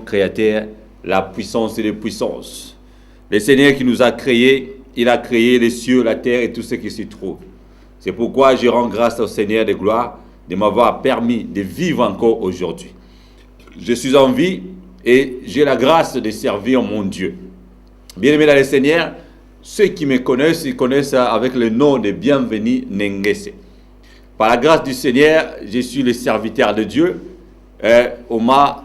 Créateur, la puissance et les puissances. Le Seigneur qui nous a créés, il a créé les cieux, la terre et tout ce qui s'y trouve. C'est pourquoi je rends grâce au Seigneur de gloire de m'avoir permis de vivre encore aujourd'hui. Je suis en vie et j'ai la grâce de servir mon Dieu. Bien-aimés dans le Seigneur, ceux qui me connaissent, ils connaissent avec le nom de Bienvenu Nengese. Par la grâce du Seigneur, je suis le serviteur de Dieu. On m'a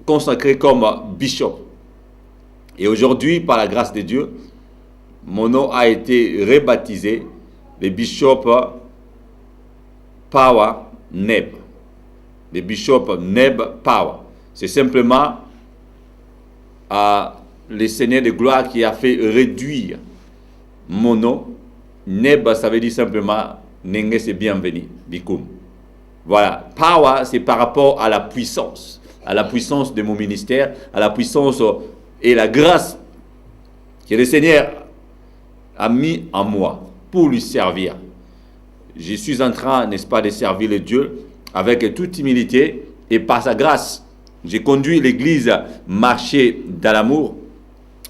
consacré comme bishop. Et aujourd'hui, par la grâce de Dieu, mon nom a été rebaptisé le bishop Power Neb. Le bishop Neb Power. C'est simplement le Seigneur de gloire qui a fait réduire mon nom. Neb, ça veut dire simplement Nenge, c'est bienvenu. Bikoum. Voilà, power, c'est par rapport à la puissance de mon ministère, à la puissance et la grâce que le Seigneur a mis en moi pour lui servir. Je suis en train, n'est-ce pas, de servir le Dieu avec toute humilité et par sa grâce. J'ai conduit l'Église marcher dans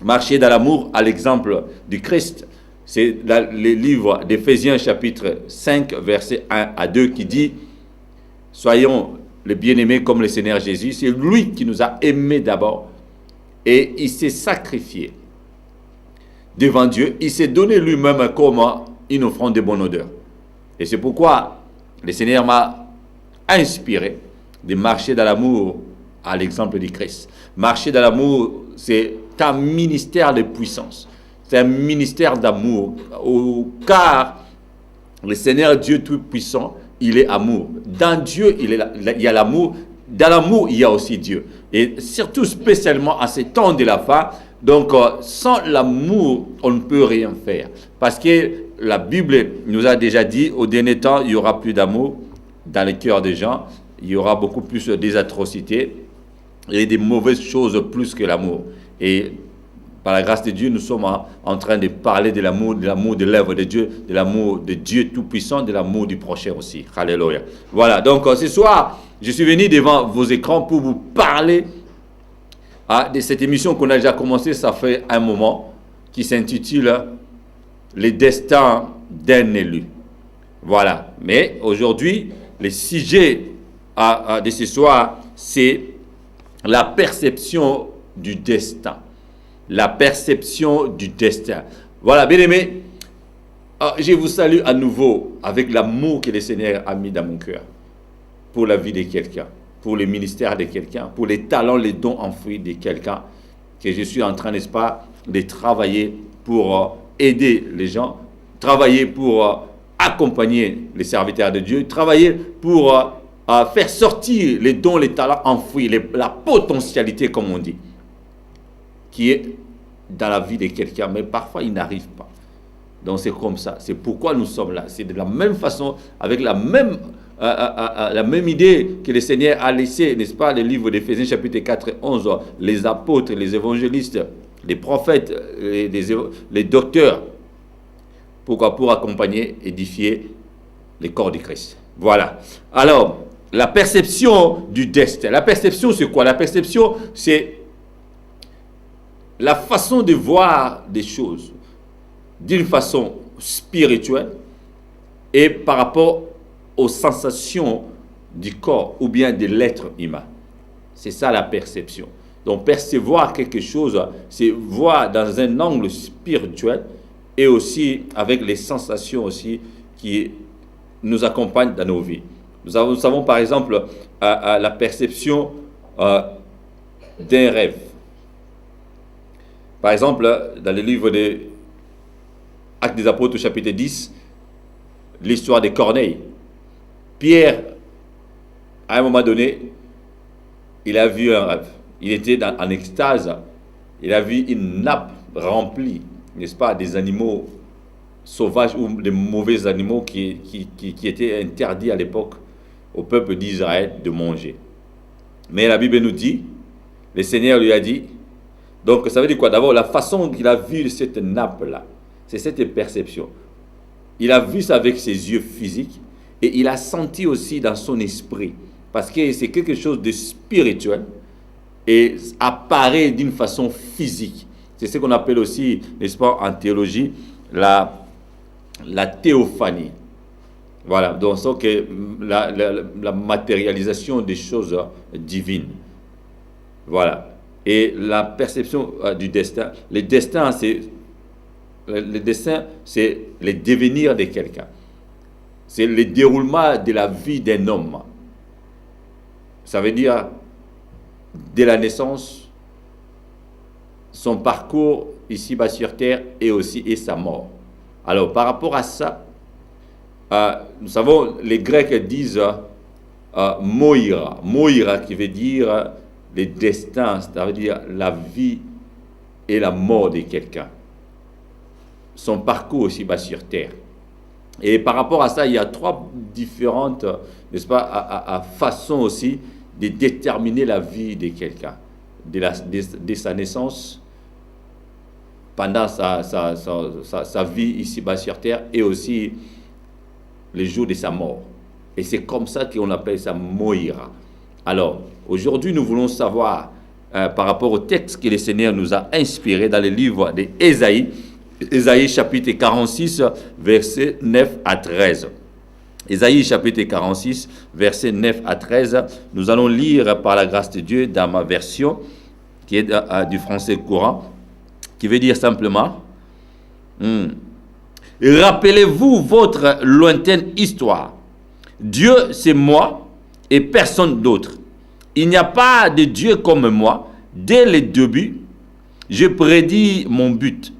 l'amour à l'exemple du Christ. C'est le livre d'Éphésiens chapitre 5, verset 1 à 2 qui dit: soyons les bien-aimés comme le Seigneur Jésus. C'est lui qui nous a aimés d'abord. Et il s'est sacrifié devant Dieu. Il s'est donné lui-même comme une offrande de bonne odeur. Et c'est pourquoi le Seigneur m'a inspiré de marcher dans l'amour à l'exemple du Christ. Marcher dans l'amour, c'est un ministère de puissance. C'est un ministère d'amour. Car le Seigneur Dieu Tout-Puissant, il est amour. Dans Dieu, il y a l'amour. Dans l'amour, il y a aussi Dieu. Et surtout, spécialement à ces temps de la fin, donc sans l'amour, on ne peut rien faire. Parce que la Bible nous a déjà dit, au dernier temps, il n'y aura plus d'amour dans les cœurs des gens. Il y aura beaucoup plus des atrocités et des mauvaises choses plus que l'amour. Et par la grâce de Dieu, nous sommes en train de parler de l'amour de l'œuvre de Dieu, de l'amour de Dieu Tout-Puissant, de l'amour du prochain aussi. Alléluia. Voilà, donc ce soir, je suis venu devant vos écrans pour vous parler de cette émission qu'on a déjà commencée, ça fait un moment, qui s'intitule « Les destins d'un élu ». Voilà, mais aujourd'hui, le sujet de ce soir, c'est la perception du destin. La perception du destin. Voilà, bien aimé, je vous salue à nouveau avec l'amour que le Seigneur a mis dans mon cœur pour la vie de quelqu'un, pour le ministère de quelqu'un, pour les talents, les dons enfouis de quelqu'un, que je suis en train, n'est-ce pas, de travailler pour aider les gens, travailler pour accompagner les serviteurs de Dieu, travailler pour faire sortir les dons, les talents enfouis, la potentialité, comme on dit, qui est dans la vie de quelqu'un, mais parfois il n'arrive pas. Donc c'est comme ça. C'est pourquoi nous sommes là. C'est de la même façon, avec la même idée que le Seigneur a laissé, n'est-ce pas, le livre d'Éphésiens chapitre 4 et 11, les apôtres, les évangélistes, les prophètes, les docteurs. Pourquoi? Pour accompagner, édifier les corps du Christ. Voilà. Alors, la perception du destin. La perception, c'est quoi? La perception, c'est la façon de voir des choses d'une façon spirituelle et par rapport aux sensations du corps ou bien de l'être humain. C'est ça la perception. Donc percevoir quelque chose, c'est voir dans un angle spirituel et aussi avec les sensations aussi qui nous accompagnent dans nos vies. Nous savons par exemple la perception d'un rêve. Par exemple, dans le livre des Actes des Apôtres, chapitre 10, l'histoire de Corneille. Pierre, à un moment donné, il a vu un rêve. Il était en extase. Il a vu une nappe remplie, n'est-ce pas, des animaux sauvages ou des mauvais animaux qui étaient interdits à l'époque au peuple d'Israël de manger. Mais la Bible nous dit, le Seigneur lui a dit, donc ça veut dire quoi? D'abord, la façon qu'il a vu cette nappe-là, c'est cette perception. Il a vu ça avec ses yeux physiques et il a senti aussi dans son esprit parce que c'est quelque chose de spirituel et apparaît d'une façon physique. C'est ce qu'on appelle aussi, n'est-ce pas, en théologie, la théophanie. Voilà, donc c'est la matérialisation des choses divines. Voilà. Et la perception du destin. Le destin, c'est le devenir de quelqu'un. C'est le déroulement de la vie d'un homme. Ça veut dire de la naissance, son parcours ici-bas sur terre et sa mort. Alors, par rapport à ça, nous savons, les Grecs disent moira. Moira qui veut dire le destin, c'est-à-dire la vie et la mort de quelqu'un. Son parcours ici-bas sur terre. Et par rapport à ça, il y a trois différentes, n'est-ce pas, façons aussi de déterminer la vie de quelqu'un. De sa naissance, pendant sa vie ici-bas sur terre, et aussi le jour de sa mort. Et c'est comme ça qu'on appelle ça Moïra. Alors, aujourd'hui, nous voulons savoir, par rapport au texte que le Seigneur nous a inspiré dans le livre d'Ésaïe, Ésaïe chapitre 46, versets 9 à 13. Ésaïe chapitre 46, versets 9 à 13. Nous allons lire par la grâce de Dieu dans ma version, qui est du français courant, qui veut dire simplement rappelez-vous votre lointaine histoire. Dieu, c'est moi et personne d'autre. Il n'y a pas de Dieu comme moi. Dès le début, je prédis mon but.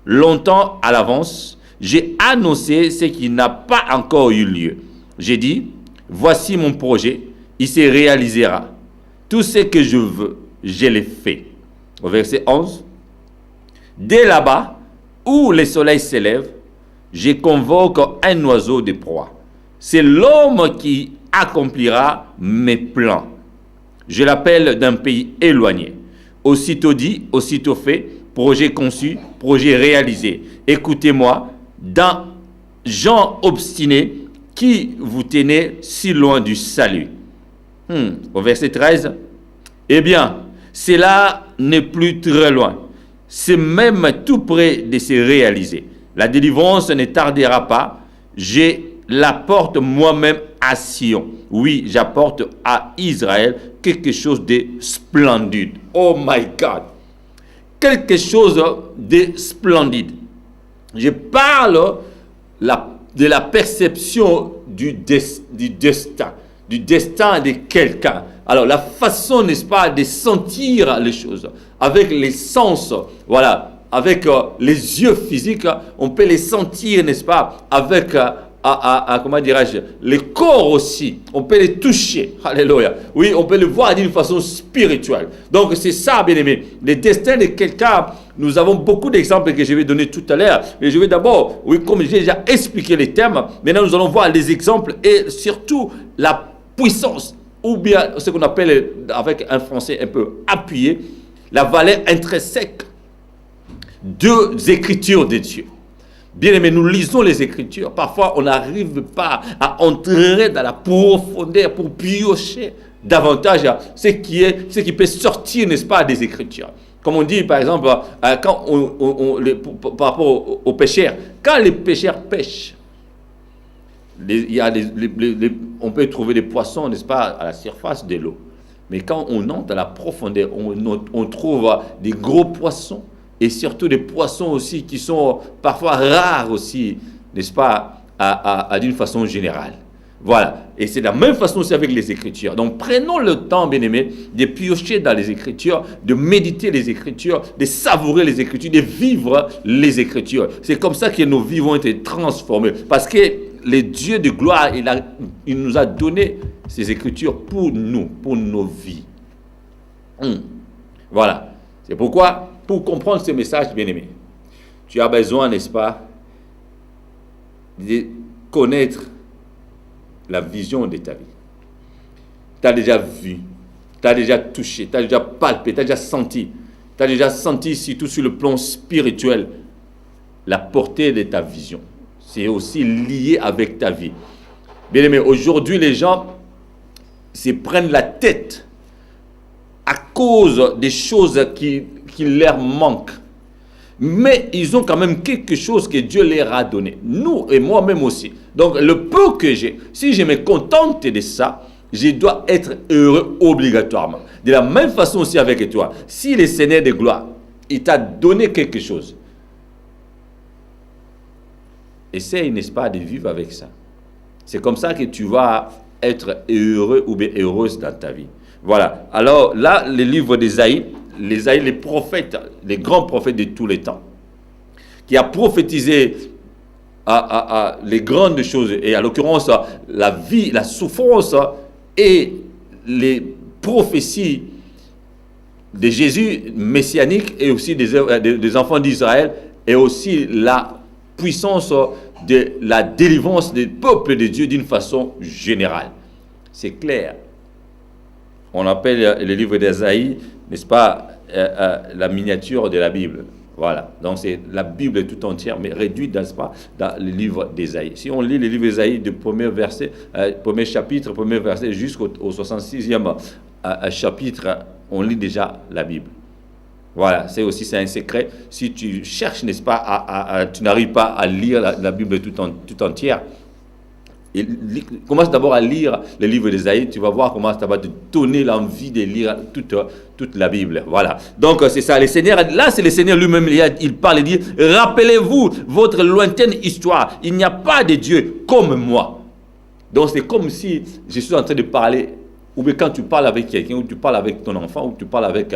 Longtemps à l'avance, j'ai annoncé ce qui n'a pas encore eu lieu. J'ai dit, voici mon projet, il se réalisera. Tout ce que je veux, je l'ai fait. Au verset 11, dès là-bas, où le soleil s'élève, je convoque un oiseau de proie. C'est l'homme qui accomplira mes plans. Je l'appelle d'un pays éloigné. Aussitôt dit, aussitôt fait, projet conçu, projet réalisé. Écoutez-moi, dans gens obstinés qui vous tenez si loin du salut. Au verset 13, eh bien, cela n'est plus très loin. C'est même tout près de se réaliser. La délivrance ne tardera pas. Je l'apporte moi-même à Sion. Oui, j'apporte à Israël quelque chose de splendide. Oh my God! Quelque chose de splendide. Je parle de la perception du destin de quelqu'un. Alors, la façon, n'est-ce pas, de sentir les choses avec les sens, voilà, avec les yeux physiques, on peut les sentir, n'est-ce pas, avec comment dirais-je, le corps aussi, on peut les toucher, alléluia, oui, on peut le voir d'une façon spirituelle. Donc c'est ça, bien aimé, le destin de quelqu'un. Nous avons beaucoup d'exemples que je vais donner tout à l'heure, mais je vais d'abord, oui, comme j'ai déjà expliqué les thèmes, maintenant nous allons voir les exemples et surtout la puissance, ou bien ce qu'on appelle avec un français un peu appuyé, la valeur intrinsèque des Écritures de Dieu. Bien aimé, nous lisons les Écritures. Parfois, on n'arrive pas à entrer dans la profondeur pour piocher davantage ce qui peut sortir, n'est-ce pas, des Écritures. Comme on dit, par exemple, quand par rapport aux pêcheurs, quand les pêcheurs pêchent, on peut trouver des poissons, n'est-ce pas, à la surface de l'eau. Mais quand on entre à la profondeur, on trouve des gros poissons et surtout des poissons aussi qui sont parfois rares aussi, n'est-ce pas, d'une façon générale. Voilà. Et c'est de la même façon aussi avec les Écritures. Donc prenons le temps, bien aimé, de piocher dans les Écritures, de méditer les Écritures, de savourer les Écritures, de vivre les Écritures. C'est comme ça que nos vies vont être transformées. Parce que le Dieu de gloire, il nous a donné ces Écritures pour nous, pour nos vies. Voilà. C'est pourquoi, pour comprendre ce message, bien aimé, tu as besoin, n'est-ce pas, de connaître la vision de ta vie. Tu as déjà vu, tu as déjà touché, tu as déjà palpé, tu as déjà senti. Tu as déjà senti, surtout sur le plan spirituel, la portée de ta vision. C'est aussi lié avec ta vie. Bien aimé, aujourd'hui, les gens se prennent la tête à cause des choses qui leur manquent. Mais ils ont quand même quelque chose que Dieu leur a donné. Nous et moi-même aussi. Donc le peu que j'ai, si je me contente de ça, je dois être heureux obligatoirement. De la même façon aussi avec toi. Si le Seigneur de gloire, il t'a donné quelque chose, essaye, n'est-ce pas, de vivre avec ça. C'est comme ça que tu vas être heureux ou bien heureuse dans ta vie. Voilà. Alors là, le livre d'Ésaïe, les prophètes, les grands prophètes de tous les temps, qui a prophétisé les grandes choses, et à l'occurrence la vie, la souffrance et les prophéties de Jésus messianique et aussi des enfants d'Israël, et aussi la puissance de la délivrance des peuples de Dieu d'une façon générale. C'est clair. On appelle le livre d'Ésaïe, n'est-ce pas, la miniature de la Bible. Voilà. Donc c'est la Bible tout entière, mais réduite, n'est-ce pas, dans le livre d'Ésaïe. Si on lit le livre d'Ésaïe du premier verset, premier chapitre, premier verset, jusqu'au 66e chapitre, on lit déjà la Bible. Voilà, c'est un secret. Si tu cherches, n'est-ce pas, tu n'arrives pas à lire la Bible tout entière, commence d'abord à lire le livre d'Ésaïe, tu vas voir comment ça va te donner l'envie de lire toute la Bible. Voilà. Donc c'est ça, le Seigneur, là c'est le Seigneur lui-même, il parle et dit, rappelez-vous votre lointaine histoire, il n'y a pas de Dieu comme moi. Donc c'est comme si je suis en train de parler, ou bien quand tu parles avec quelqu'un, ou tu parles avec ton enfant, ou tu parles avec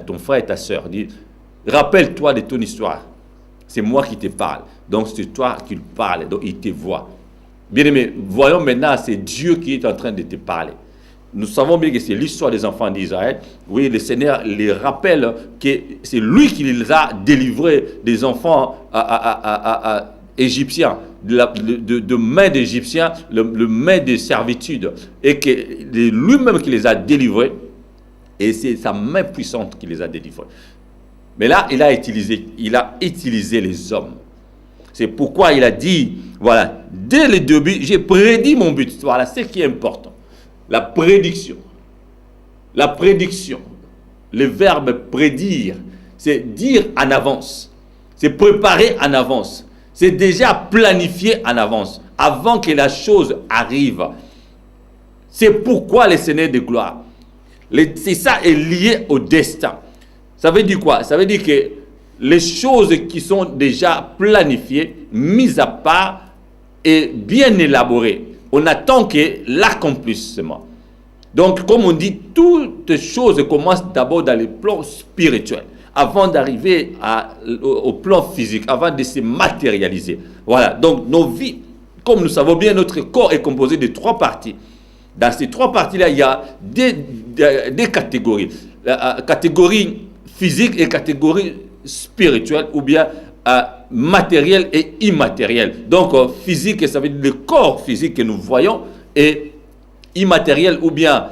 ton frère et ta soeur, dis, rappelle-toi de ton histoire, c'est moi qui te parle, donc c'est toi qui parle, donc il te voit. Bien aimé, voyons maintenant, c'est Dieu qui est en train de te parler. Nous savons bien que c'est l'histoire des enfants d'Israël. Oui, le Seigneur les rappelle que c'est lui qui les a délivrés des enfants égyptiens, de main d'Égyptiens, le main de servitude. Et que lui-même qui les a délivrés, et c'est sa main puissante qui les a délivrés. Mais là, il a utilisé les hommes. C'est pourquoi il a dit, voilà, dès le début, j'ai prédit mon but. Voilà, c'est ce qui est important. La prédiction. La prédiction. Le verbe prédire, c'est dire en avance. C'est préparer en avance. C'est déjà planifier en avance, avant que la chose arrive. C'est pourquoi le Seigneur de gloire. C'est ça est lié au destin. Ça veut dire quoi? Ça veut dire que les choses qui sont déjà planifiées, mises à part et bien élaborées, on attend que l'accomplissement. Donc, comme on dit, toutes choses commencent d'abord dans le plan spirituel, avant d'arriver au plan physique, avant de se matérialiser. Voilà, donc nos vies, comme nous savons bien, notre corps est composé de 3 parties. Dans ces 3 parties-là, il y a des catégories. Catégorie physique et catégorie spirituel ou bien matériel et immatériel. Donc physique, ça veut dire le corps physique que nous voyons, et immatériel ou bien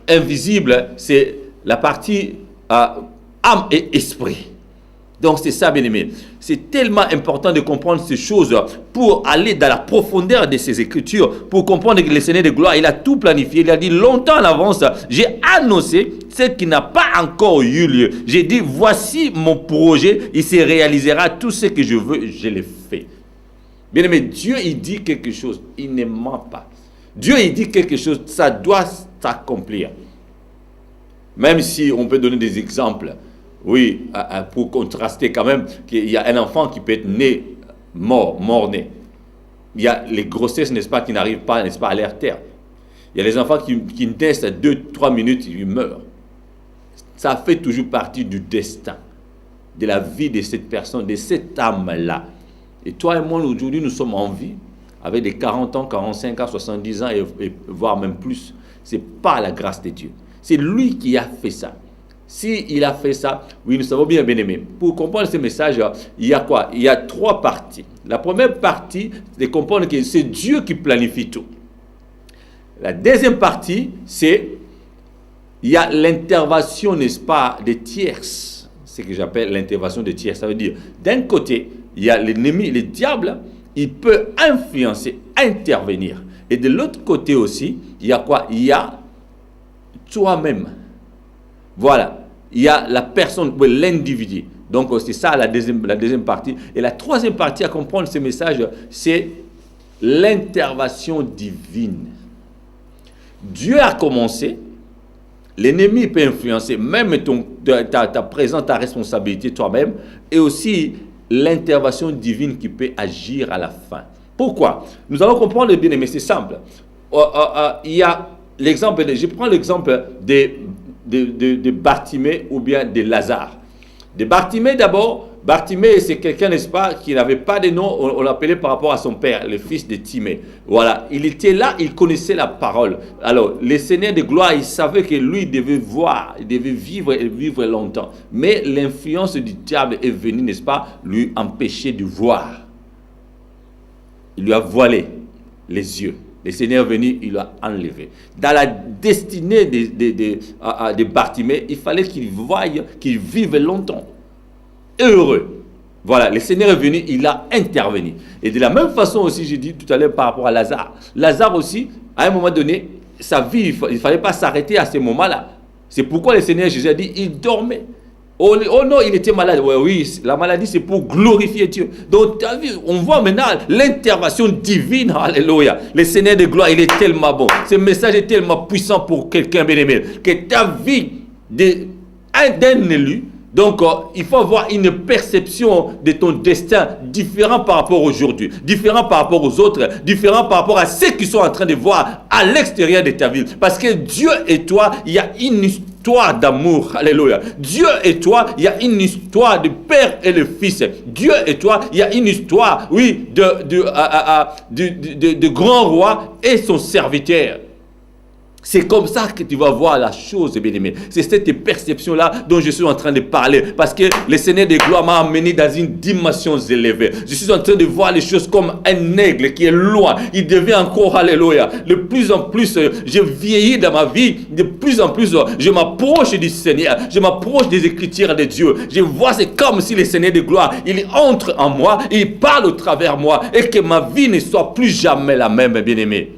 invisible, c'est la partie âme et esprit. Donc c'est ça, bien aimé. C'est tellement important de comprendre ces choses pour aller dans la profondeur de ces écritures, pour comprendre que le Seigneur de gloire, il a tout planifié. Il a dit longtemps en avance, j'ai annoncé ce qui n'a pas encore eu lieu. J'ai dit, voici mon projet, il se réalisera, tout ce que je veux, je le fais. Bien aimé, Dieu, il dit quelque chose, il ne ment pas. Dieu, il dit quelque chose, ça doit s'accomplir. Même si on peut donner des exemples. Oui, pour contraster quand même, qu'il y a un enfant qui peut être né mort-né. Il y a les grossesses, n'est-ce pas, qui n'arrivent pas, n'est-ce pas, à l'air terre. Il y a les enfants qui naissent à 2-3 minutes, ils meurent. Ça fait toujours partie du destin, de la vie de cette personne, de cette âme-là. Et toi et moi, aujourd'hui, nous sommes en vie, avec des 40 ans, 45 ans, 70 ans, et voire même plus. Ce n'est pas la grâce de Dieu. C'est lui qui a fait ça. S'il a fait ça, oui, nous savons bien, bien aimé. Pour comprendre ce message, il y a quoi? Il y a 3 parties. La première partie, c'est de comprendre que c'est Dieu qui planifie tout. La deuxième partie, c'est il y a l'intervention, n'est-ce pas, des tierces. C'est ce que j'appelle l'intervention des tierces. Ça veut dire, d'un côté, il y a l'ennemi, le diable, il peut influencer, intervenir. Et de l'autre côté aussi, il y a quoi? Il y a toi-même. Voilà. Il y a la personne, l'individu. Donc, c'est ça la deuxième partie. Et la troisième partie à comprendre ce message, c'est l'intervention divine. Dieu a commencé, l'ennemi peut influencer même ta présence, ta responsabilité toi-même, et aussi l'intervention divine qui peut agir à la fin. Pourquoi? Nous allons comprendre le bien-aimé, c'est simple. Il y a l'exemple, je prends l'exemple de Bartimée ou bien de Lazare. De Bartimée d'abord, Bartimée c'est quelqu'un, n'est-ce pas, qui n'avait pas de nom, on l'appelait par rapport à son père, le fils de Timée. Voilà, il était là, il connaissait la parole. Alors, le Seigneur de gloire, il savait que lui, il devait voir, il devait vivre et vivre longtemps. Mais l'influence du diable est venue, n'est-ce pas, lui empêcher de voir. Il lui a voilé les yeux. Le Seigneur est venu, il l'a enlevé. Dans la destinée de Bartimée, il fallait qu'il voie, qu'il vive longtemps. Heureux. Voilà, le Seigneur est venu, il a intervenu. Et de la même façon aussi, j'ai dit tout à l'heure par rapport à Lazare. Lazare aussi, à un moment donné, sa vie, il ne fallait pas s'arrêter à ce moment-là. C'est pourquoi le Seigneur Jésus a dit, il dormait. Oh non, il était malade. Oui, la maladie, c'est pour glorifier Dieu. Donc, tu as vu, on voit maintenant l'intervention divine. Alléluia. Le Seigneur de gloire, il est tellement bon. Ce message est tellement puissant pour quelqu'un bien-aimé. Que ta vie d'un élu, donc, il faut avoir une perception de ton destin différent par rapport aujourd'hui, différent par rapport aux autres, différent par rapport à ceux qui sont en train de voir à l'extérieur de ta vie. Parce que Dieu et toi, il y a une histoire d'amour. Alléluia. Dieu et toi, il y a une histoire de père et le fils. Dieu et toi, il y a une histoire, oui, de grand roi et son serviteur. C'est comme ça que tu vas voir la chose, bien-aimé. C'est cette perception-là dont je suis en train de parler. Parce que le Seigneur de gloire m'a amené dans une dimension élevée. Je suis en train de voir les choses comme un aigle qui est loin. Il devient encore, alléluia. De plus en plus, je vieillis dans ma vie. De plus en plus, je m'approche du Seigneur. Je m'approche des Écritures de Dieu. Je vois, c'est comme si le Seigneur de gloire, il entre en moi, il parle au travers de moi. Et que ma vie ne soit plus jamais la même, bien-aimé.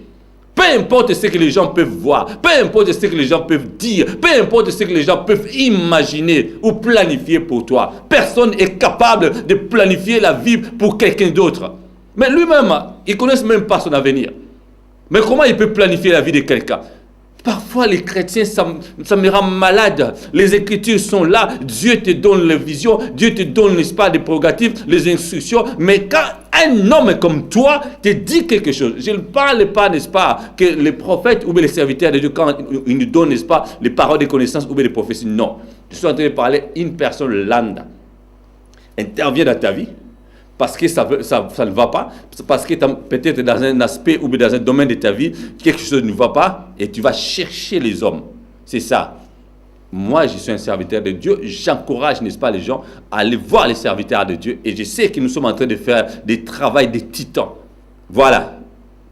Peu importe ce que les gens peuvent voir, peu importe ce que les gens peuvent dire, peu importe ce que les gens peuvent imaginer ou planifier pour toi. Personne n'est capable de planifier la vie pour quelqu'un d'autre. Mais lui-même, il ne connaît même pas son avenir. Mais comment il peut planifier la vie de quelqu'un? Parfois, les chrétiens, ça me rend malade. Les Écritures sont là. Dieu te donne les visions. Dieu te donne, n'est-ce pas, des prérogatives, les instructions. Mais quand un homme comme toi te dit quelque chose, je ne parle pas, n'est-ce pas, que les prophètes ou les serviteurs de Dieu, quand ils nous donnent, n'est-ce pas, les paroles de connaissance ou les prophéties. Non. Je suis en train de parler une personne lambda intervient dans ta vie. Parce que ça ne va pas, parce que peut-être dans un aspect ou dans un domaine de ta vie, quelque chose ne va pas, et tu vas chercher les hommes. C'est ça. Moi, je suis un serviteur de Dieu, j'encourage, n'est-ce pas, les gens à aller voir les serviteurs de Dieu, et je sais que nous sommes en train de faire des travaux de titans. Voilà.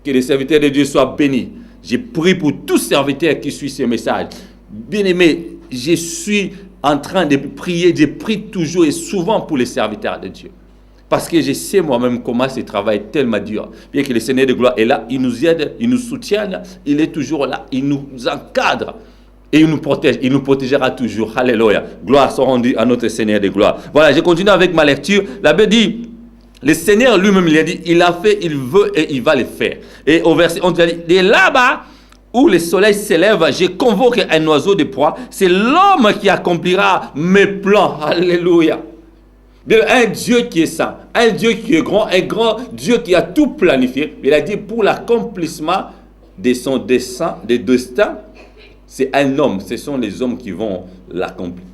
Que les serviteurs de Dieu soient bénis. J'ai prié pour tous serviteurs qui suivent ce message. Bien-aimé, je suis en train de prier, je prie toujours et souvent pour les serviteurs de Dieu. Parce que je sais moi-même comment ce travail est tellement dur. Bien que le Seigneur de gloire est là, il nous aide, il nous soutient, il est toujours là, il nous encadre et il nous protège. Il nous protégera toujours. Alléluia. Gloire soit rendue à notre Seigneur de gloire. Voilà, je continue avec ma lecture. La Bible dit, le Seigneur lui-même, il a dit, il a fait, il veut et il va le faire. Et au verset 11, il a dit, de là-bas où le soleil s'élève, je convoque un oiseau de proie. C'est l'homme qui accomplira mes plans. Alléluia. Un Dieu qui est saint, un Dieu qui est grand, un grand Dieu qui a tout planifié. Il a dit pour l'accomplissement de son dessein, des destins, c'est un homme, ce sont les hommes qui vont l'accomplir.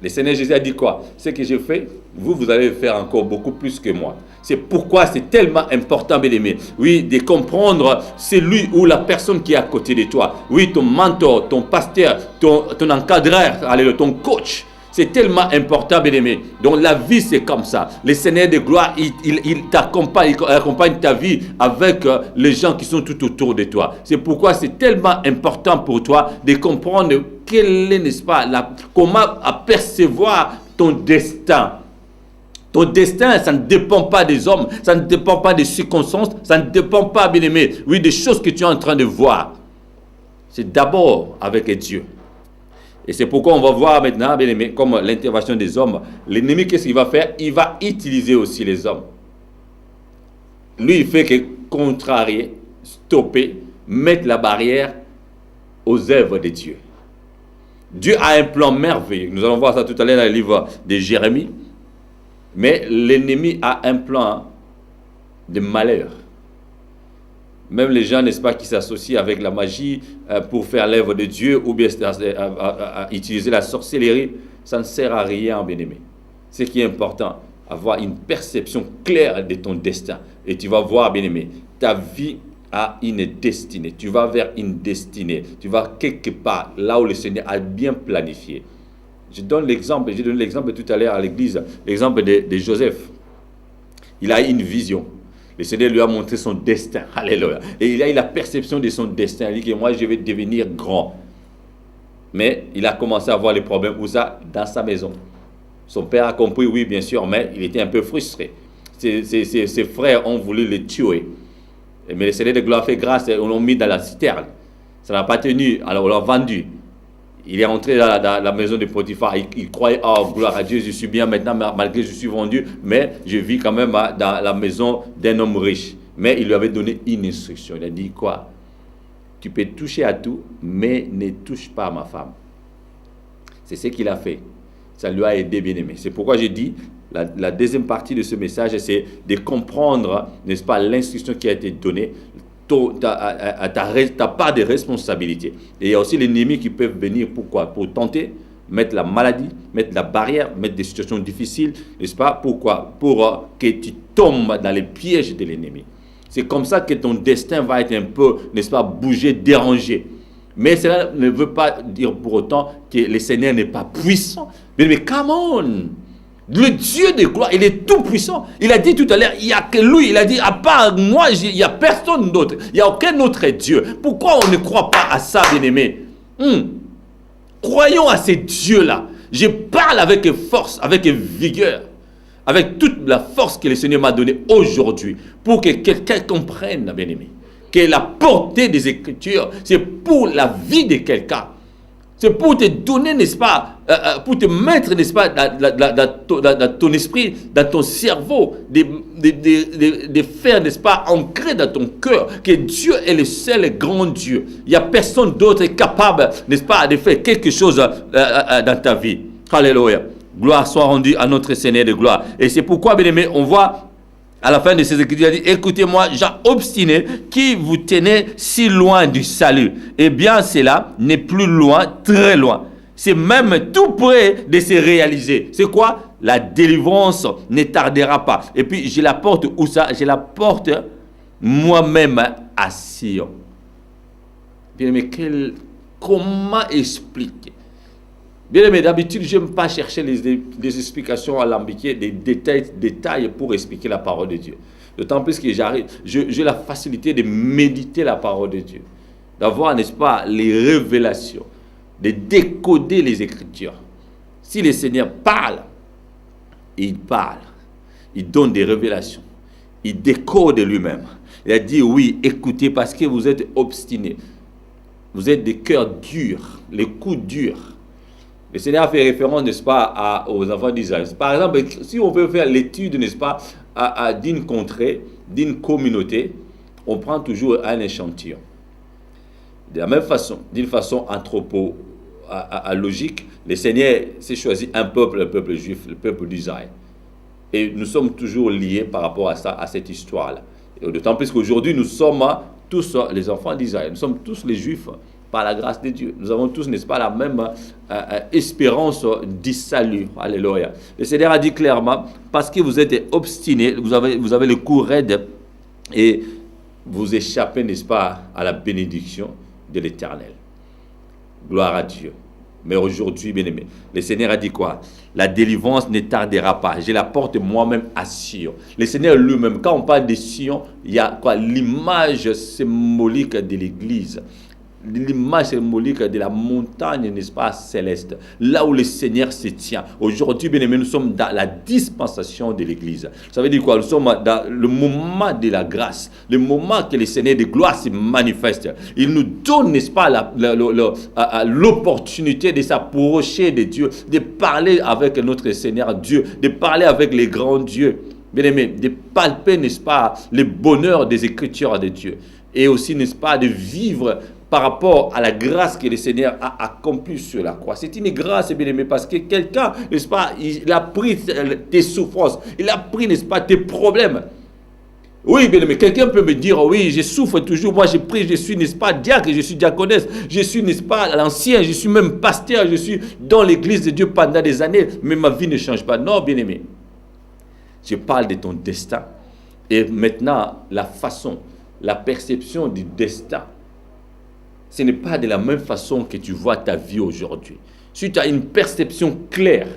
Le Seigneur Jésus a dit quoi? Ce que j'ai fait, vous allez faire encore beaucoup plus que moi. C'est pourquoi c'est tellement important, bien-aimé. Oui, de comprendre celui ou la personne qui est à côté de toi. Oui, ton mentor, ton pasteur, ton encadreur, ton coach. C'est tellement important, bien-aimé. Donc la vie, c'est comme ça. Le Seigneur de gloire, il t'accompagne, il accompagne ta vie avec les gens qui sont tout autour de toi. C'est pourquoi c'est tellement important pour toi de comprendre quel est, n'est-ce pas, comment apercevoir ton destin. Ton destin, ça ne dépend pas des hommes, ça ne dépend pas des circonstances, ça ne dépend pas, bien-aimé, oui, des choses que tu es en train de voir. C'est d'abord avec Dieu. Et c'est pourquoi on va voir maintenant, bien-aimé, comme l'intervention des hommes. L'ennemi, qu'est-ce qu'il va faire? Il va utiliser aussi les hommes. Lui, il fait que contrarier, stopper, mettre la barrière aux œuvres de Dieu. Dieu a un plan merveilleux. Nous allons voir ça tout à l'heure dans le livre de Jérémie. Mais l'ennemi a un plan de malheur. Même les gens, n'est-ce pas, qui s'associent avec la magie pour faire l'œuvre de Dieu ou bien à utiliser la sorcellerie, ça ne sert à rien, bien-aimé. Ce qui est important, avoir une perception claire de ton destin. Et tu vas voir, bien-aimé, ta vie a une destinée. Tu vas vers une destinée. Tu vas quelque part, là où le Seigneur a bien planifié. J'ai donné l'exemple tout à l'heure à l'église, l'exemple de Joseph. Il a eu une vision. Le Seigneur lui a montré son destin. Alléluia. Et il a eu la perception de son destin. Il dit que moi, je vais devenir grand. Mais il a commencé à avoir les problèmes. Où ça? Dans sa maison. Son père a compris, oui, bien sûr, mais il était un peu frustré. Ses frères ont voulu le tuer. Mais le Seigneur de gloire fait grâce, on l'a mis dans la citerne. Ça n'a pas tenu, alors on l'a vendu. Il est rentré dans la maison de Potiphar. Il croyait, oh, gloire à Dieu, je suis bien maintenant, malgré que je suis vendu, mais je vis quand même dans la maison d'un homme riche. Mais il lui avait donné une instruction. Il a dit quoi? Tu peux toucher à tout, mais ne touche pas à ma femme. C'est ce qu'il a fait. Ça lui a aidé, bien aimé. C'est pourquoi j'ai dit, la deuxième partie de ce message, c'est de comprendre, n'est-ce pas, l'instruction qui a été donnée, ta part de responsabilité. Et il y a aussi l'ennemi qui peuvent venir, pourquoi? Pour tenter, mettre la maladie, mettre la barrière, mettre des situations difficiles, n'est-ce pas? Pourquoi? Pour que tu tombes dans les pièges de l'ennemi. C'est comme ça que ton destin va être un peu, n'est-ce pas, bougé, dérangé. Mais cela ne veut pas dire pour autant que le Seigneur n'est pas puissant. Mais come on! Le Dieu de gloire, il est tout puissant. Il a dit tout à l'heure, il n'y a que lui. Il a dit, à part moi, il n'y a personne d'autre. Il n'y a aucun autre Dieu. Pourquoi on ne croit pas à ça, bien-aimé? Croyons à ces dieux-là. Je parle avec force, avec vigueur, avec toute la force que le Seigneur m'a donnée aujourd'hui, pour que quelqu'un comprenne, bien-aimé, que la portée des Écritures, c'est pour la vie de quelqu'un. C'est pour te donner, n'est-ce pas, pour te mettre, n'est-ce pas, dans ton esprit, dans ton cerveau, de faire, n'est-ce pas, ancrer dans ton cœur que Dieu est le seul grand Dieu. Il n'y a personne d'autre capable, n'est-ce pas, de faire quelque chose dans ta vie. Alléluia. Gloire soit rendue à notre Seigneur de gloire. Et c'est pourquoi, bien aimé, on voit à la fin de ces Écritures, il dit, écoutez-moi, gens obstinés, qui vous tenez si loin du salut. Eh bien, cela n'est plus loin, très loin. C'est même tout près de se réaliser. C'est quoi? La délivrance ne tardera pas. Et puis, je la porte où ça? Je la porte moi-même à Sion. Bien, mais comment expliquer? Bien aimé, d'habitude, je n'aime pas chercher des explications alambiquées, des détails pour expliquer la parole de Dieu. D'autant plus que j'ai la facilité de méditer la parole de Dieu, d'avoir, n'est-ce pas, les révélations, de décoder les Écritures. Si le Seigneur parle, il donne des révélations, il décode lui-même. Il a dit, oui, écoutez, parce que vous êtes obstinés, vous êtes des cœurs durs, les coups durs. Le Seigneur a fait référence, n'est-ce pas, aux enfants d'Israël. Par exemple, si on veut faire l'étude, n'est-ce pas, d'une contrée, d'une communauté, on prend toujours un échantillon. De la même façon, d'une façon logique, le Seigneur s'est choisi un peuple, le peuple juif, le peuple d'Israël. Et nous sommes toujours liés par rapport à ça, à cette histoire-là. D'autant plus qu'aujourd'hui, nous sommes tous les enfants d'Israël. Nous sommes tous les juifs. Par la grâce de Dieu. Nous avons tous, n'est-ce pas, la même espérance du salut. Alléluia. Le Seigneur a dit clairement, parce que vous êtes obstinés, vous avez le cou raide et vous échappez, n'est-ce pas, à la bénédiction de l'Éternel. Gloire à Dieu. Mais aujourd'hui, bien-aimé, le Seigneur a dit quoi? La délivrance ne tardera pas. Je la porte moi-même à Sion. Le Seigneur lui-même, quand on parle de Sion, il y a quoi? L'image symbolique de l'Église. l'image symbolique de la montagne, n'est-ce pas, céleste, là où le Seigneur se tient. Aujourd'hui, bien aimé, nous sommes dans la dispensation de l'Église. Ça veut dire quoi? Nous sommes dans le moment de la grâce, le moment que le Seigneur de gloire se manifeste. Il nous donne, n'est-ce pas, l'opportunité de s'approcher de Dieu, de parler avec notre Seigneur Dieu, de parler avec les grands dieux. Bien aimé, de palper, n'est-ce pas, le bonheur des Écritures de Dieu. Et aussi, n'est-ce pas, de vivre par rapport à la grâce que le Seigneur a accomplie sur la croix. C'est une grâce, bien aimé, parce que quelqu'un, n'est-ce pas, il a pris tes souffrances, il a pris, n'est-ce pas, tes problèmes. Oui, bien aimé, quelqu'un peut me dire, oui, je souffre toujours, moi je prie, je suis, n'est-ce pas, diacre, je suis diaconesse, je suis, n'est-ce pas, l'ancien, je suis même pasteur, je suis dans l'église de Dieu pendant des années, mais ma vie ne change pas. Non, bien aimé, je parle de ton destin. Et maintenant, la façon, la perception du destin, ce n'est pas de la même façon que tu vois ta vie aujourd'hui. Si tu as une perception claire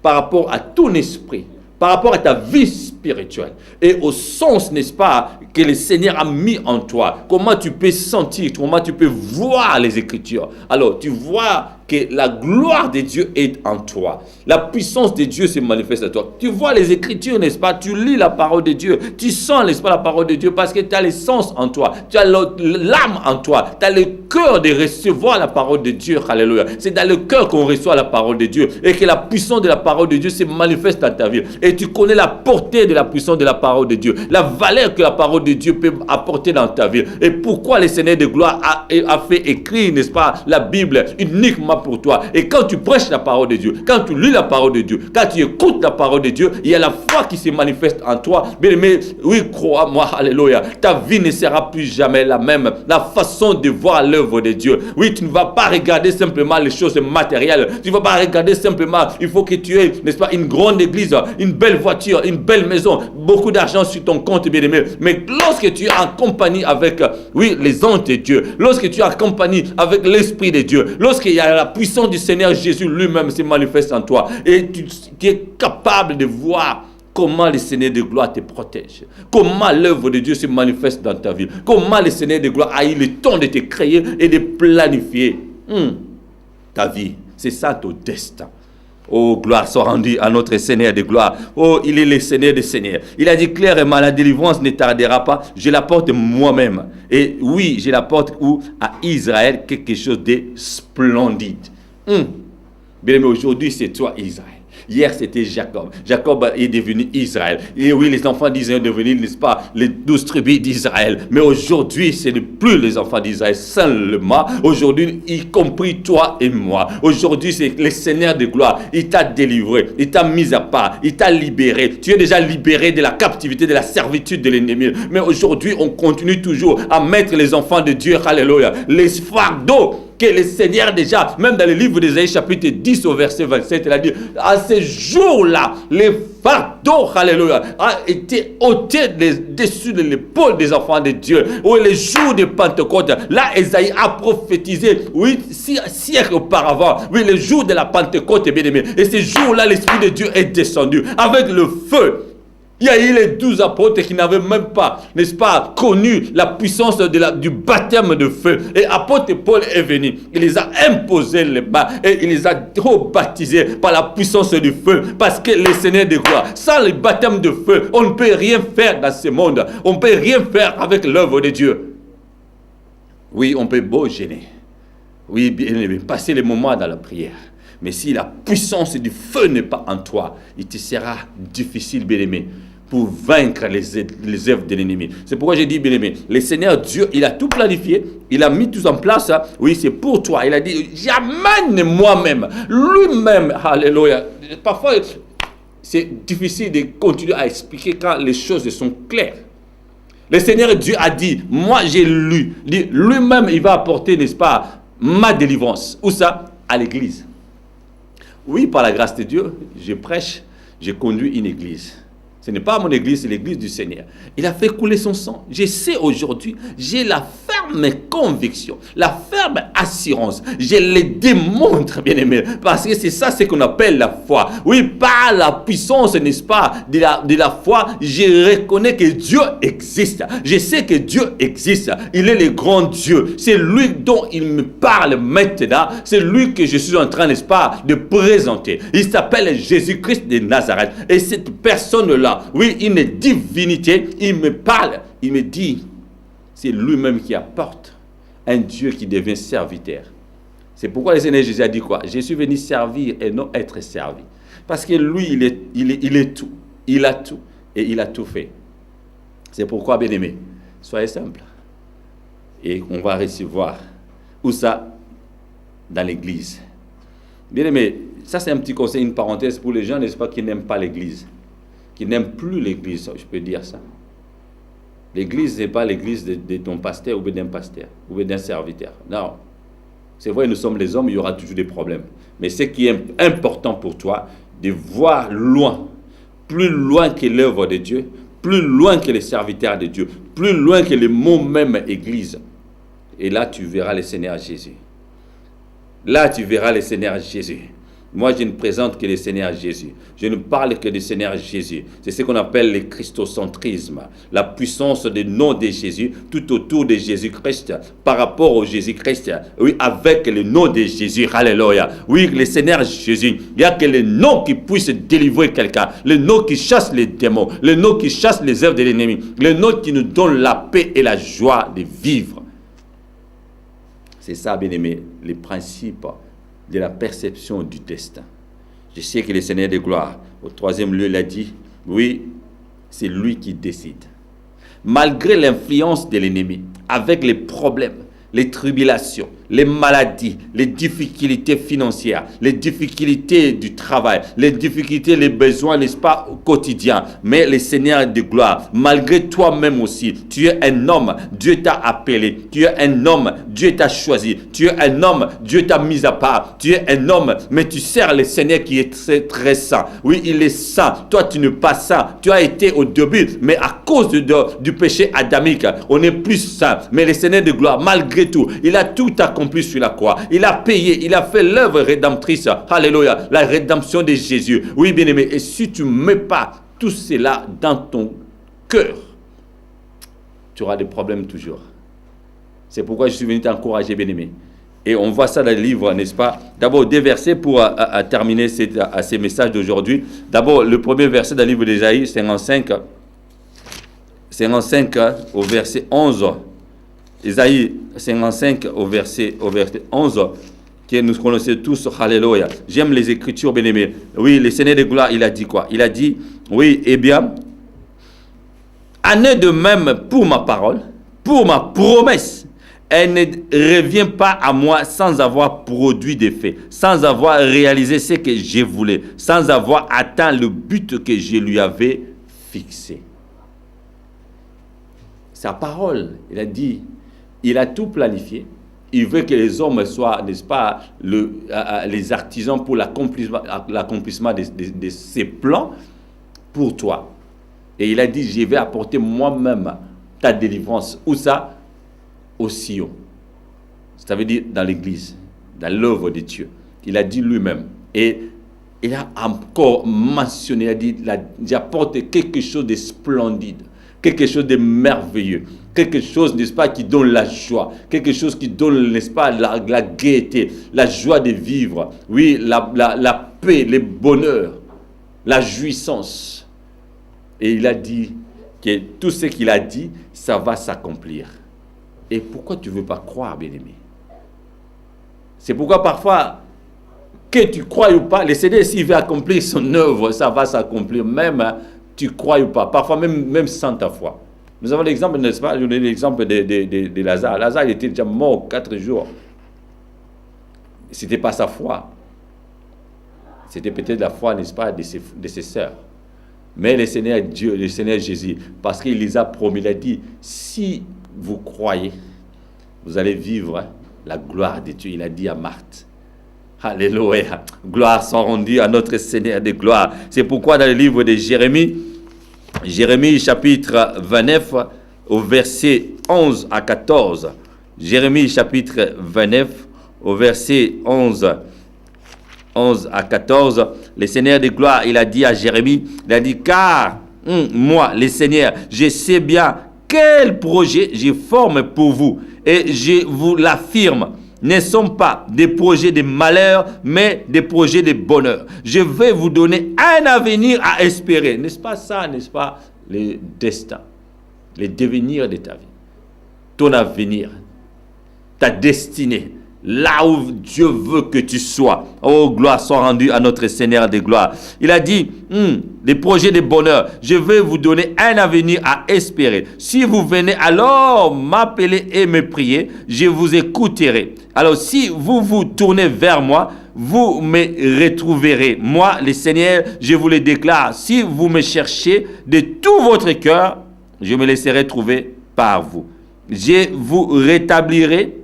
par rapport à ton esprit, par rapport à ta vie spirituelle et au sens, n'est-ce pas, que le Seigneur a mis en toi, comment tu peux sentir, comment tu peux voir les Écritures. Alors, tu vois que la gloire de Dieu est en toi. La puissance de Dieu se manifeste à toi. Tu vois les Écritures, n'est-ce pas? Tu lis la parole de Dieu. Tu sens, n'est-ce pas, la parole de Dieu parce que tu as l'essence en toi. Tu as l'âme en toi. Tu as le cœur de recevoir la parole de Dieu. Alléluia. C'est dans le cœur qu'on reçoit la parole de Dieu et que la puissance de la parole de Dieu se manifeste dans ta vie. Et tu connais la portée de la puissance de la parole de Dieu. La valeur que la parole de Dieu peut apporter dans ta vie. Et pourquoi le Seigneur de gloire a fait écrire, n'est-ce pas, la Bible uniquement pour toi. Et quand tu prêches la parole de Dieu, quand tu lis la parole de Dieu, quand tu écoutes la parole de Dieu, il y a la foi qui se manifeste en toi. Mais oui, crois-moi, alléluia, ta vie ne sera plus jamais la même. La façon de voir l'œuvre de Dieu. Oui, tu ne vas pas regarder simplement les choses matérielles. Tu ne vas pas regarder simplement, il faut que tu aies, n'est-ce pas, une grande église, une belle voiture, une belle maison, beaucoup d'argent sur ton compte, bien-aimé. Mais lorsque tu es en compagnie avec, oui, les anges de Dieu, lorsque tu es en compagnie avec l'Esprit de Dieu, lorsqu'il y a la puissance du Seigneur Jésus lui-même se manifeste en toi et tu es capable de voir comment le Seigneur de gloire te protège, comment l'œuvre de Dieu se manifeste dans ta vie, comment le Seigneur de gloire a eu le temps de te créer et de planifier ta vie. C'est ça ton destin. Oh, gloire soit rendue à notre Seigneur de gloire. Oh, il est le Seigneur des Seigneurs. Il a dit clairement, la délivrance ne tardera pas. Je l'apporte moi-même. Et oui, je l'apporte où? À Israël, quelque chose de splendide. Bien aimé, aujourd'hui, c'est toi, Israël. Hier, c'était Jacob. Jacob est devenu Israël. Et oui, les enfants d'Israël sont devenus, n'est-ce pas, les 12 tribus d'Israël. Mais aujourd'hui, ce n'est plus les enfants d'Israël seulement. Aujourd'hui, y compris toi et moi. Aujourd'hui, c'est le Seigneur de gloire. Il t'a délivré. Il t'a mis à part. Il t'a libéré. Tu es déjà libéré de la captivité, de la servitude de l'ennemi. Mais aujourd'hui, on continue toujours à mettre les enfants de Dieu, alléluia, les fardeaux que le Seigneur déjà, même dans le livre d'Ésaïe chapitre 10 au verset 27, il a dit, à ce jour-là, les fardeaux, alléluia, a été ôté dessus de l'épaule des enfants de Dieu. Oui, les jours de Pentecôte, là, Ésaïe a prophétisé, oui, 6 siècles auparavant, oui, le jour de la Pentecôte, bien aimé. Et ce jour-là, l'Esprit de Dieu est descendu avec le feu. Il y a eu les 12 apôtres qui n'avaient même pas, n'est-ce pas, connu la puissance du baptême de feu. Et apôtre Paul est venu. Il les a imposés les mains et il les a baptisés par la puissance du feu. Parce que le Seigneur de gloire, sans le baptême de feu, on ne peut rien faire dans ce monde. On ne peut rien faire avec l'œuvre de Dieu. Oui, on peut beau gêner. Oui, bien aimé, passer les moments dans la prière. Mais si la puissance du feu n'est pas en toi, il te sera difficile, bien aimé, pour vaincre les œuvres de l'ennemi. C'est pourquoi j'ai dit, bien aimé, le Seigneur Dieu, il a tout planifié, il a mis tout en place. Oui, c'est pour toi. Il a dit, j'amène moi-même, lui-même. Alléluia. Parfois, c'est difficile de continuer à expliquer quand les choses sont claires. Le Seigneur Dieu a dit, moi j'ai lu, lui-même il va apporter, n'est-ce pas, ma délivrance. Où ça? À l'église. Oui, par la grâce de Dieu, je prêche, je conduis une église. Ce n'est pas mon église, c'est l'église du Seigneur. Il a fait couler son sang. Je sais aujourd'hui, j'ai la ferme ferme conviction, la ferme assurance. Je les démontre, bien aimé, parce que c'est ça ce qu'on appelle la foi. Oui, par la puissance, n'est-ce pas, de la foi, je reconnais que Dieu existe. Je sais que Dieu existe. Il est le grand Dieu. C'est lui dont il me parle maintenant. C'est lui que je suis en train, n'est-ce pas, de présenter. Il s'appelle Jésus-Christ de Nazareth. Et cette personne-là, oui, une divinité, il me parle. Il me dit, c'est lui-même qui apporte un Dieu qui devient serviteur. C'est pourquoi le Seigneur Jésus a dit quoi? Je suis venu servir et non être servi. Parce que lui, il est tout. Il a tout. Et il a tout fait. C'est pourquoi, bien-aimés, soyez simples. Et on va recevoir. Où ça? Dans l'église. Bien-aimés, ça c'est un petit conseil, une parenthèse pour les gens, n'est-ce pas, qui n'aiment pas l'église. Qui n'aiment plus l'église, je peux dire ça. L'église, ce n'est pas l'église de ton pasteur ou d'un pasteur ou d'un serviteur. Non. C'est vrai, nous sommes les hommes, il y aura toujours des problèmes. Mais ce qui est important pour toi, de voir loin, plus loin que l'œuvre de Dieu, plus loin que les serviteurs de Dieu, plus loin que le mot même église. Et là, tu verras le Seigneur Jésus. Là, tu verras le Seigneur Jésus. Moi, je ne présente que le Seigneur Jésus. Je ne parle que du Seigneur Jésus. C'est ce qu'on appelle le christocentrisme. La puissance du nom de Jésus tout autour de Jésus-Christ par rapport au Jésus-Christ. Oui, avec le nom de Jésus. Alléluia. Oui, le Seigneur Jésus. Il n'y a que le nom qui puisse délivrer quelqu'un. Le nom qui chasse les démons. Le nom qui chasse les œuvres de l'ennemi. Le nom qui nous donne la paix et la joie de vivre. C'est ça, bien-aimé, les principes de la perception du destin. Je sais que le Seigneur de gloire, au troisième lieu, il a dit, oui, c'est lui qui décide. Malgré l'influence de l'ennemi, avec les problèmes, les tribulations, les maladies, les difficultés financières, les difficultés du travail, les difficultés, les besoins, n'est-ce pas, au quotidien. Mais le Seigneur de gloire, malgré toi-même aussi, tu es un homme, Dieu t'a appelé. Tu es un homme, Dieu t'a choisi. Tu es un homme, Dieu t'a mis à part. Tu es un homme, mais tu sers le Seigneur qui est très, très saint. Oui, il est saint. Toi, tu n'es pas saint. Tu as été au début, mais à cause du péché adamique, on n'est plus saint. Mais le Seigneur de gloire, malgré tout, il a tout accompli sur la croix. Il a payé, il a fait l'œuvre rédemptrice. Alléluia, la rédemption de Jésus. Oui, bien-aimé, et si tu ne mets pas tout cela dans ton cœur, tu auras des problèmes toujours. C'est pourquoi je suis venu t'encourager, bien-aimé. Et on voit ça dans le livre, n'est-ce pas? D'abord, deux versets pour terminer ces messages d'aujourd'hui. D'abord, le premier verset dans le livre d'Ésaïe, 55 au verset 11. Ésaïe 55 au verset 11, que nous connaissons tous, alléluia. J'aime les Écritures, bien-aimés. Oui, le Seigneur de gloire, il a dit quoi? Il a dit, oui, eh bien, en est de même pour ma parole, pour ma promesse. Elle ne revient pas à moi sans avoir produit des faits, sans avoir réalisé ce que je voulais, sans avoir atteint le but que je lui avais fixé. Sa parole, il a dit, il a tout planifié. Il veut que les hommes soient, n'est-ce pas, les artisans pour l'accomplissement de ses plans pour toi. Et il a dit, je vais apporter moi-même ta délivrance. Où ça? Au Sion. Ça veut dire dans l'église, dans l'œuvre de Dieu. Il a dit lui-même. Et il a encore mentionné, il a dit, j'apporte quelque chose de splendide, quelque chose de merveilleux. Quelque chose, n'est-ce pas, qui donne la joie. Quelque chose qui donne, n'est-ce pas, la gaieté, la joie de vivre. Oui, la paix, le bonheur, la jouissance. Et il a dit que tout ce qu'il a dit, ça va s'accomplir. Et pourquoi tu ne veux pas croire, bien-aimé? C'est pourquoi parfois, que tu crois ou pas, le Seigneur, s'il veut accomplir son œuvre, ça va s'accomplir. Même, tu crois ou pas. Parfois, même sans ta foi. Nous avons l'exemple, n'est-ce pas? Je donne l'exemple de Lazare. Lazare, il était déjà mort 4 jours. Ce n'était pas sa foi. C'était peut-être la foi, n'est-ce pas, de ses sœurs. Mais le Seigneur Dieu, le Seigneur Jésus, parce qu'il les a promis, il a dit, si vous croyez, vous allez vivre la gloire de Dieu. Il a dit à Marthe. Alléluia. Gloire soit rendue à notre Seigneur de gloire. C'est pourquoi dans le livre de Jérémie chapitre 29, au verset 11 à 14, Jérémie chapitre 29, au verset 11 à 14, le Seigneur de gloire, il a dit à Jérémie, il a dit, car moi, le Seigneur, je sais bien quel projet je forme pour vous, et je vous l'affirme, ne sont pas des projets de malheur, mais des projets de bonheur. Je vais vous donner un avenir à espérer. N'est-ce pas ça, n'est-ce pas, le destin, le devenir de ta vie, ton avenir, ta destinée, là où Dieu veut que tu sois. Oh, gloire soit rendue à notre Seigneur de gloire. Il a dit, des projets de bonheur, je vais vous donner un avenir à espérer. Si vous venez alors m'appeler et me prier, je vous écouterai. Alors si vous vous tournez vers moi, vous me retrouverez. Moi, le Seigneur, je vous le déclare, si vous me cherchez de tout votre cœur, je me laisserai trouver par vous. Je vous rétablirai.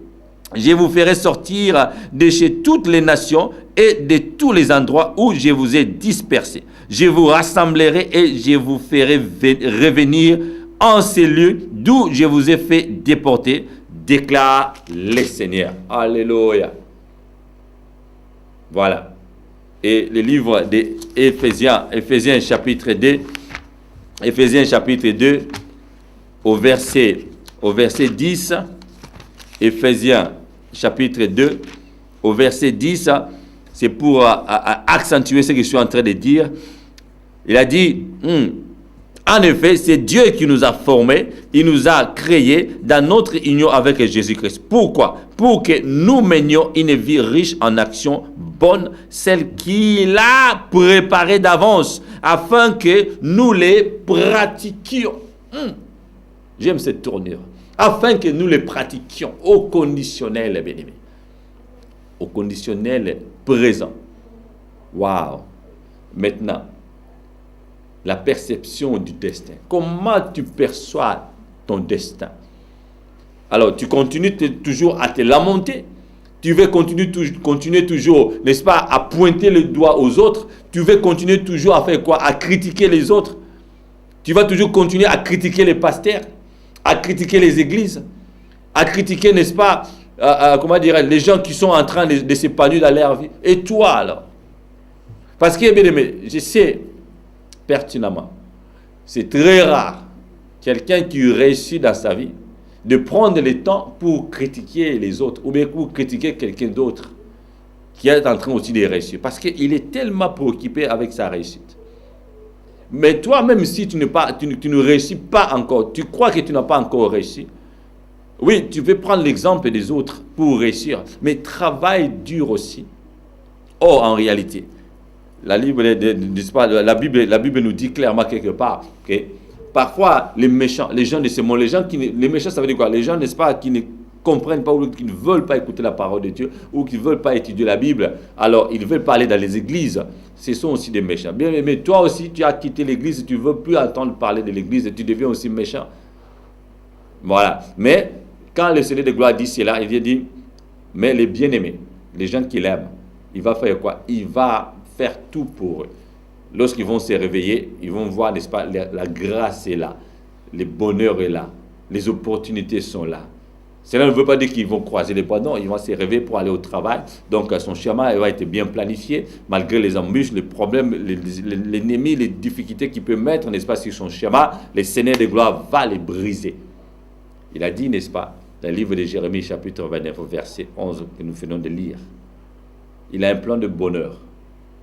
Je vous ferai sortir de chez toutes les nations et de tous les endroits où je vous ai dispersés. Je vous rassemblerai et je vous ferai revenir en ces lieux d'où je vous ai fait déporter, déclare le Seigneur. Alléluia. Voilà. Et le livre d'Éphésiens, Éphésiens chapitre 2, au verset 10, Éphésiens chapitre 2, au verset 10, c'est pour accentuer ce que je suis en train de dire. Il a dit, en effet, c'est Dieu qui nous a formés, il nous a créés dans notre union avec Jésus-Christ. Pourquoi? Pour que nous menions une vie riche en actions bonnes, celles qu'il a préparées d'avance, afin que nous les pratiquions. J'aime cette tournure. Afin que nous les pratiquions au conditionnel, bien-aimé. Au conditionnel présent. Waouh! Maintenant, la perception du destin. Comment tu perçois ton destin? Alors, tu continues toujours à te lamenter. Tu veux continuer toujours, n'est-ce pas, à pointer le doigt aux autres. Tu veux continuer toujours à faire quoi? À critiquer les autres. Tu vas toujours continuer à critiquer les pasteurs, à critiquer les églises, à critiquer, n'est-ce pas, comment dire, les gens qui sont en train de s'épanouir dans leur vie. Et toi, alors? Parce que, bien aimé, je sais pertinemment, c'est très rare, quelqu'un qui réussit dans sa vie, de prendre le temps pour critiquer les autres, ou bien pour critiquer quelqu'un d'autre qui est en train aussi de réussir. Parce qu'il est tellement préoccupé avec sa réussite. Mais toi, même si tu ne réussis pas encore, tu crois que tu n'as pas encore réussi, oui, tu veux prendre l'exemple des autres pour réussir, mais travaille dur aussi. Or, en réalité, la Bible nous dit clairement quelque part que parfois les méchants, les gens de ce monde, les méchants, ça veut dire quoi? Les gens, n'est-ce pas, qui ne comprennent pas ou qui ne veulent pas écouter la parole de Dieu ou qui ne veulent pas étudier la Bible, alors ils ne veulent pas aller dans les églises. Ce sont aussi des méchants. Bien, mais toi aussi, tu as quitté l'église, tu ne veux plus entendre parler de l'église et tu deviens aussi méchant. Voilà. Mais quand le Seigneur de gloire dit cela, il vient dire, mais les bien-aimés, les gens qui l'aiment, il va faire quoi? Il va faire tout pour eux. Lorsqu'ils vont se réveiller, ils vont voir, n'est-ce pas, la grâce est là, le bonheur est là, les opportunités sont là. Cela ne veut pas dire qu'ils vont croiser les bras, non, ils vont se réveiller pour aller au travail. Donc son chemin va être bien planifié, malgré les embûches, les problèmes, l'ennemi, les difficultés qu'il peut mettre, n'est-ce pas, sur son chemin, le Seigneur de gloire va les briser. Il a dit, n'est-ce pas, dans le livre de Jérémie, chapitre 29, verset 11, que nous venons de lire, il a un plan de bonheur,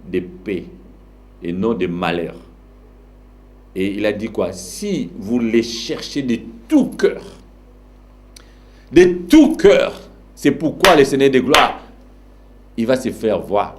de paix, et non de malheur. Et il a dit quoi? Si vous les cherchez de tout cœur, c'est pourquoi le Seigneur de gloire, il va se faire voir.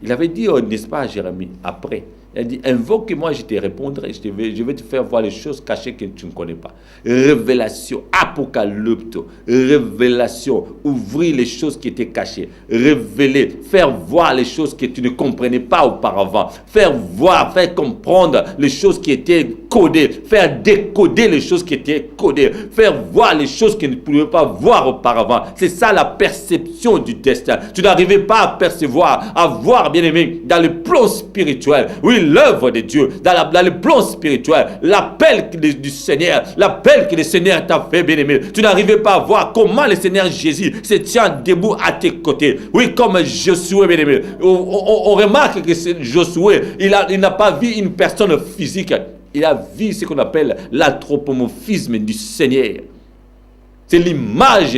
Il avait dit, n'est-ce pas, à Jérémie, après, il a dit, invoque-moi, je te répondrai, je vais te faire voir les choses cachées que tu ne connais pas. Révélation, apocalypse, révélation, ouvrir les choses qui étaient cachées, révéler, faire voir les choses que tu ne comprenais pas auparavant, faire voir, faire comprendre les choses qui étaient décoder, faire décoder les choses qui étaient codées, faire voir les choses qu'ils ne pouvaient pas voir auparavant. C'est ça la perception du destin. Tu n'arrivais pas à percevoir, à voir, bien aimé, dans le plan spirituel, oui, l'œuvre de Dieu, dans le plan spirituel, l'appel du Seigneur, l'appel que le Seigneur t'a fait, bien aimé. Tu n'arrivais pas à voir comment le Seigneur Jésus se tient debout à tes côtés. Oui, comme Josué, bien aimé. On remarque que Josué, il n'a pas vu une personne physique. Il a vu ce qu'on appelle l'anthropomorphisme du Seigneur. C'est l'image,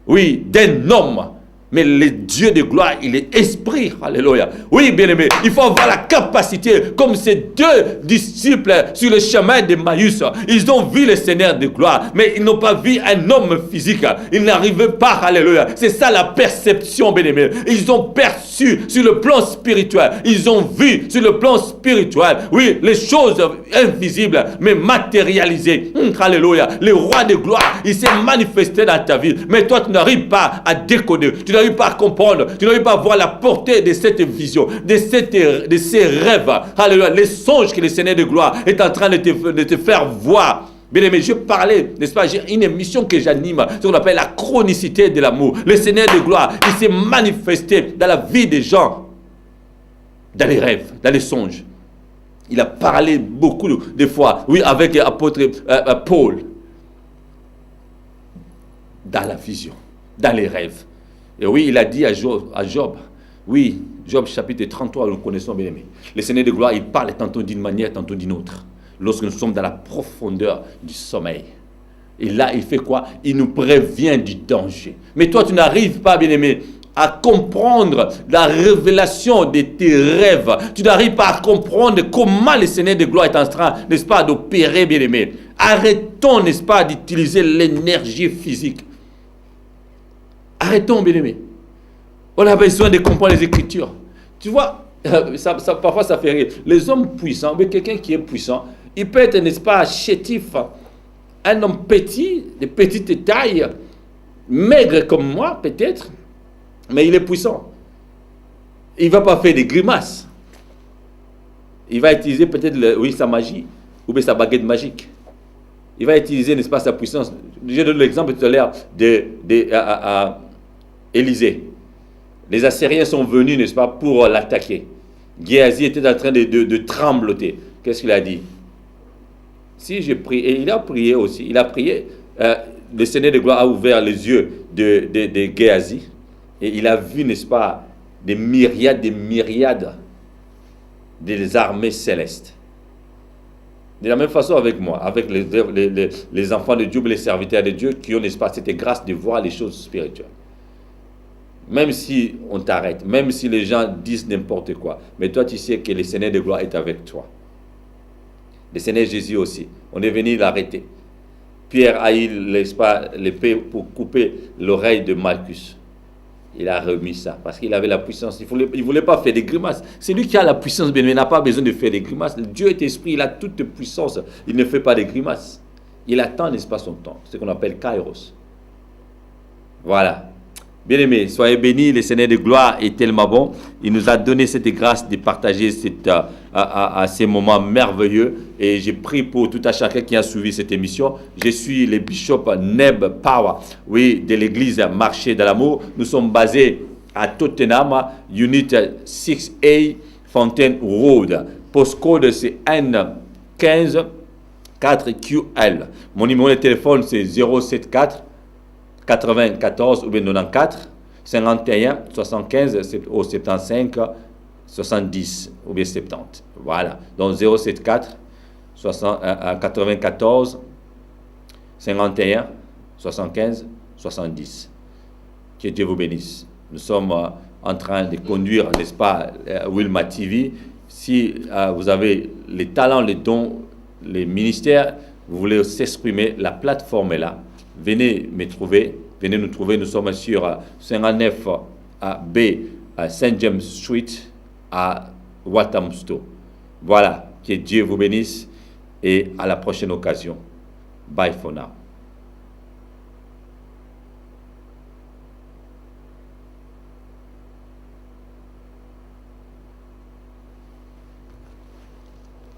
oui, d'un homme. Mais le Dieu de gloire, il est esprit. Alléluia. Oui, bien-aimé, il faut avoir la capacité, comme ces deux disciples sur le chemin de Maïs. Ils ont vu le Seigneur de gloire, mais ils n'ont pas vu un homme physique. Ils n'arrivaient pas. Alléluia. C'est ça la perception, bien-aimé. Ils ont perçu sur le plan spirituel. Ils ont vu sur le plan spirituel, oui, les choses invisibles, mais matérialisées. Alléluia. Le roi de gloire, il s'est manifesté dans ta vie. Mais toi, tu n'arrives pas à décoder. Tu n'arrives pas à comprendre, tu n'arrives pas à voir la portée de cette vision, de ces rêves. Alléluia, les songes que le Seigneur de gloire est en train de te faire voir. Bien aimé, je parlais, n'est-ce pas, j'ai une émission que j'anime, ce qu'on appelle la chronicité de l'amour. Le Seigneur de gloire, il s'est manifesté dans la vie des gens, dans les rêves, dans les songes. Il a parlé beaucoup de fois, oui, avec l'apôtre Paul, dans la vision, dans les rêves. Et oui, il a dit à Job, oui, Job chapitre 33, nous connaissons bien aimé. Le Seigneur de gloire, il parle tantôt d'une manière, tantôt d'une autre. Lorsque nous sommes dans la profondeur du sommeil. Et là, il fait quoi? Il nous prévient du danger. Mais toi, tu n'arrives pas, bien aimé, à comprendre la révélation de tes rêves. Tu n'arrives pas à comprendre comment le Seigneur de gloire est en train, n'est-ce pas, d'opérer, bien aimé. Arrêtons, n'est-ce pas, d'utiliser l'énergie physique. Arrêtons, bien-aimé. On a besoin de comprendre les Écritures. Tu vois, parfois ça fait rire. Les hommes puissants, mais quelqu'un qui est puissant, il peut être, n'est-ce pas, chétif. Un homme petit, de petite taille, maigre comme moi, peut-être, mais il est puissant. Il ne va pas faire des grimaces. Il va utiliser peut-être, oui, sa magie, ou bien sa baguette magique. Il va utiliser, n'est-ce pas, sa puissance. Je donne l'exemple tout à l'heure Élisée. Les Assyriens sont venus, n'est-ce pas, pour l'attaquer. Géasi était en train de trembloter. Qu'est-ce qu'il a dit? Si je prie, et il a prié aussi, il a prié, le Seigneur de gloire a ouvert les yeux de Géasi, et il a vu, n'est-ce pas, des myriades des armées célestes. De la même façon avec moi, avec les enfants de Dieu, les serviteurs de Dieu qui ont, n'est-ce pas, cette grâce de voir les choses spirituelles. Même si on t'arrête, même si les gens disent n'importe quoi, mais toi tu sais que le Seigneur de gloire est avec toi. Le Seigneur Jésus aussi, on est venu l'arrêter. Pierre a eu, n'est-ce pas, l'épée pour couper l'oreille de Malchus. Il a remis ça parce qu'il avait la puissance. Il ne voulait pas faire des grimaces. C'est lui qui a la puissance, mais il n'a pas besoin de faire des grimaces. Dieu est esprit, il a toute puissance. Il ne fait pas des grimaces. Il attend, n'est-ce pas, son temps. C'est ce qu'on appelle Kairos. Voilà. Bien-aimés, soyez bénis, le Seigneur de gloire est tellement bon. Il nous a donné cette grâce de partager ces moments merveilleux. Et je prie pour tout à chacun qui a suivi cette émission. Je suis le bishop Neb Power, oui, de l'église Marché de l'amour. Nous sommes basés à Tottenham, Unit 6A, Fontaine Road. Postcode c'est N15 4QL. Mon numéro de téléphone c'est 074 94 ou bien 94 51 75 au 75 70 ou bien 70. Voilà. Donc 074 94 51 75 70. Que Dieu vous bénisse. Nous sommes en train de conduire, n'est-ce pas, Wilma TV. Si vous avez les talents, les dons, les ministères, vous voulez s'exprimer, la plateforme est là. Venez me trouver, venez nous trouver. Nous sommes sur 59 B à Saint James Street à Walthamstow. Voilà, que Dieu vous bénisse et à la prochaine occasion. Bye for now.